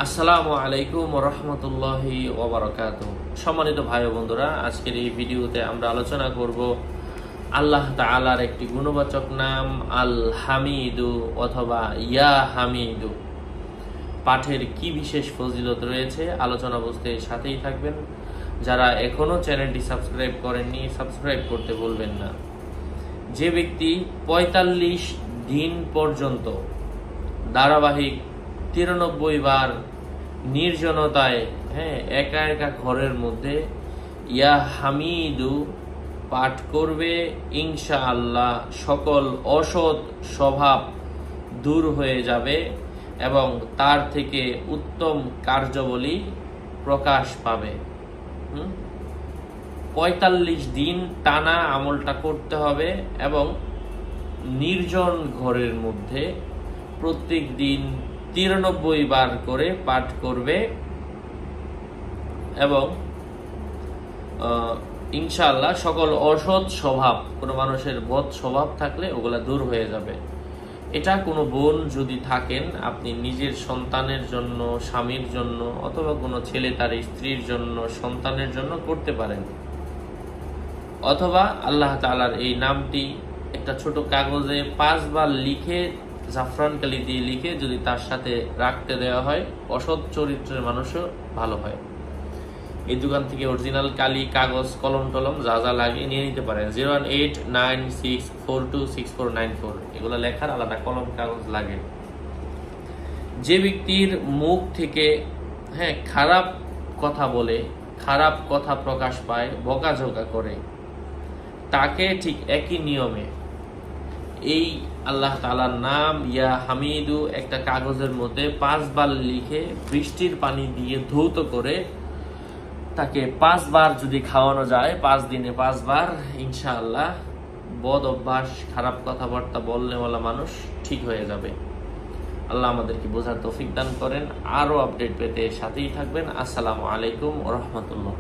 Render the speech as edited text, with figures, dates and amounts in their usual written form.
আসসালামু আলাইকুম রহমতুল্লাহি ওয়া বারাকাতুহু। সম্মানিত ভাই ও বন্ধুরা, আজকের এই ভিডিওতে আমরা আলোচনা করব আল্লাহ তাআলার একটি গুণবাচক নাম আল হামিদু অথবা ইয়া হামিদু। পাঠের কি বিশেষ ফজিলত রয়েছে আলোচনা বুঝতে সাথেই থাকবেন। যারা এখনো চ্যানেলটি সাবস্ক্রাইব করেননি, সাবস্ক্রাইব করতে ভুলবেন না। যে ব্যক্তি ৪৫ দিন পর্যন্ত ধারাবাহিক ৯৩ বার নির্জনতায় একা একা ঘরের মধ্যে ইয়া হামিদু পাঠ করবে, ইনশাআল্লাহ সকল অসৎ স্বভাব দূর হয়ে যাবে এবং তার থেকে উত্তম কার্যাবলী প্রকাশ পাবে। ৪৫ দিন টানা আমলটা করতে হবে এবং নির্জন ঘরের মধ্যে প্রত্যেক দিন ৯৩ বার করে পাঠ করবে এবং ইনশাআল্লাহ সকল অসৎ স্বভাব, কোনো মানুষের বদ স্বভাব থাকলে ওগুলা দূর হয়ে যাবে। এটা কোনো বোন যদি থাকেন, আপনি নিজের সন্তানের জন্য, স্বামীর জন্য অথবা কোনো ছেলে তার স্ত্রীর জন্য, সন্তানের জন্য করতে পারেন। অথবা আল্লাহ তাআলার এই নামটি একটা ছোট কাগজে ৫ বার লিখে, জাফরান কালি দিয়ে লিখে যদি তার সাথে রাখতে দেওয়া হয়, অসৎ চরিত্রের মানুষও ভালো হয়। এই দোকান থেকে অরিজিনাল কালি, কাগজ, কলম টলম যা যা লাগে নিয়ে নিতে পারেন। 01896426494 এগুলো লেখার আলাদা কলম কাগজ লাগে। যে ব্যক্তির মুখ থেকে খারাপ কথা বলে, খারাপ কথা প্রকাশ পায়, বকাঝকা করে, তাকে ঠিক একই নিয়মে এই আল্লাহ তাআলার নাম ইয়া হামিদু একটা কাগজের মধ্যে ৫ বার লিখে বৃষ্টির পানি দিয়ে ধৌত করে তাকে ৫ বার যদি খাওয়ানো যায়, ৫ দিনে ৫ বার, ইনশাআল্লাহ বদ অভ্যাস, খারাপ কথাবার্তা বলনেওয়ালা মানুষ ঠিক হয়ে যাবে। আল্লাহ আমাদেরকে বোঝার তৌফিক দান করেন। আরো আপডেট পেতে সাথেই থাকবেন। আসসালামু আলাইকুম ওয়া রাহমাতুল্লাহ।